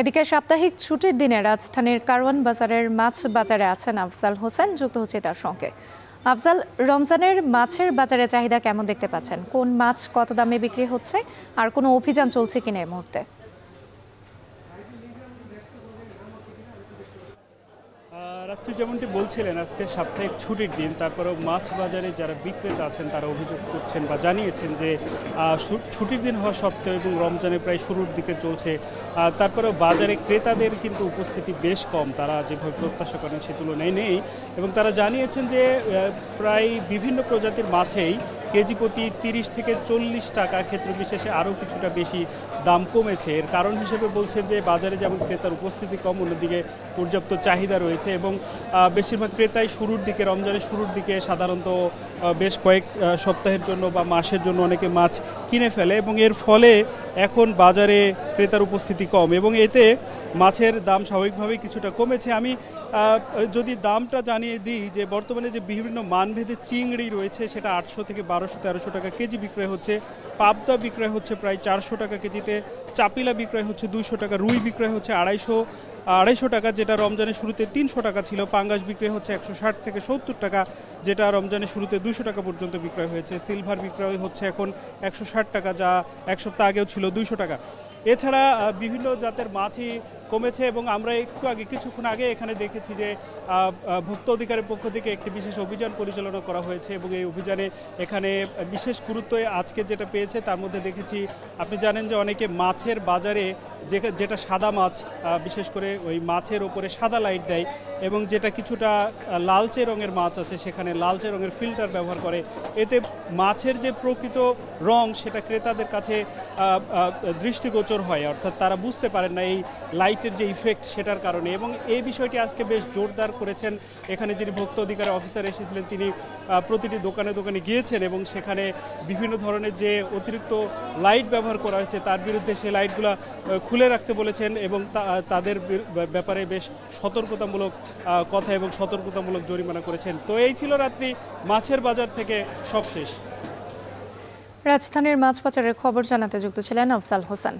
এদিকে সাপ্তাহিক ছুটির দিনে রাজধানীর কারওয়ান বাজারের মাছ বাজারে আছেন আফজাল হোসেন। যুক্ত হচ্ছে তার সঙ্গে। আফজাল, রমজানের মাছের বাজারে চাহিদা কেমন দেখতে পাচ্ছেন? কোন মাছ কত দামে বিক্রি হচ্ছে আর কোনো অভিযান চলছে কিনা এই মুহূর্তে? রাত্রি যেমনটি বলছিলেন, আজকে সাপ্তাহিক ছুটির দিন, তারপরেও মাছ বাজারে যারা বিক্রেতা আছেন তারা অভিযোগ করছেন বা জানিয়েছেন যে ছুটির দিন হওয়া সত্ত্বেও এবং রমজানের প্রায় শুরুর দিকে চলছে, তারপরেও বাজারে ক্রেতাদের কিন্তু উপস্থিতি বেশ কম। তারা যেভাবে প্রত্যাশা করেন সে তুলনায় নেই এবং তারা জানিয়েছেন যে প্রায় বিভিন্ন প্রজাতির মাছেই কেজি প্রতি 30 থেকে 40 টাকা, ক্ষেত্র বিশেষে আরও কিছুটা বেশি দাম কমেছে। এর কারণ হিসেবে বলছেন যে বাজারে যেমন ক্রেতার উপস্থিতি কম, অন্যদিকে পর্যাপ্ত চাহিদা রয়েছে এবং বেশিরভাগ ক্রেতাই শুরুর দিকে, রমজানের শুরুর দিকে সাধারণত বেশ কয়েক সপ্তাহের জন্য বা মাসের জন্য অনেকে মাছ কিনে ফেলে এবং এর ফলে এখন বাজারে ক্রেতার উপস্থিতি কম এবং এতে মাছের দাম স্বাভাবিকভাবেই কিছুটা কমেছে। আমি যদি দামটা জানিয়ে দিই যে বর্তমানে যে বিভিন্ন মানভেদে চিংড়ি রয়েছে সেটা 800 থেকে 1200-1300 টাকা কেজি বিক্রয় হচ্ছে। পাবদা বিক্রয় হচ্ছে প্রায় 400 টাকা কেজিতে, চাপিলা বিক্রয় হচ্ছে 200 টাকা, রুই বিক্রয় হচ্ছে আড়াইশো টাকা, যেটা রমজানের শুরুতে 300 টাকা ছিল। পাঙ্গাস বিক্রয় হচ্ছে 160 থেকে 70 টাকা, যেটা রমজানের শুরুতে 200 টাকা পর্যন্ত বিক্রয় হয়েছে। সিলভার বিক্রয় হচ্ছে এখন 160 টাকা, যা এক সপ্তাহ আগেও ছিল 200 টাকা। এছাড়া বিভিন্ন জাতের মাছই কমেছে এবং আমরা কিছুক্ষণ আগে এখানে দেখেছি যে ভোক্তা অধিকারের পক্ষ থেকে একটি বিশেষ অভিযান পরিচালনা করা হয়েছে এবং এই অভিযানে এখানে বিশেষ গুরুত্ব আজকে যেটা পেয়েছে তার মধ্যে দেখেছি, আপনি জানেন যে অনেকে মাছের বাজারে যেটা সাদা মাছ, বিশেষ করে ওই মাছের ওপরে সাদা লাইট দেয় এবং যেটা কিছুটা লালচে রঙের মাছ আছে সেখানে লালচে রঙের ফিল্টার ব্যবহার করে। এতে মাছের যে প্রকৃত রং সেটা ক্রেতাদের কাছে দৃষ্টিগোচর হয়, অর্থাৎ তারা বুঝতে পারেন না এই লাইটের যে ইফেক্ট সেটার কারণে। এবং এই বিষয়টি আজকে বেশ জোরদার করেছেন এখানে যিনি ভোক্তা অধিকার অফিসার এসেছিলেন, তিনি প্রতিটি দোকানে দোকানে গিয়েছেন এবং সেখানে বিভিন্ন ধরনের যে অতিরিক্ত লাইট ব্যবহার করা হয়েছে তার বিরুদ্ধে সেই লাইটগুলো খুলে রাখতে বলেছেন এবং তাদের ব্যাপারে বেশ সতর্কতামূলক কথা এবং সতর্কতামূলক জরিমানা করেছেন। তো এই ছিল রাত্রি মাছের বাজার থেকে সব শেষ। রাজধানীর মাছ বাজারের খবর জানাতে যুক্ত ছিলেন আফজাল হোসেন।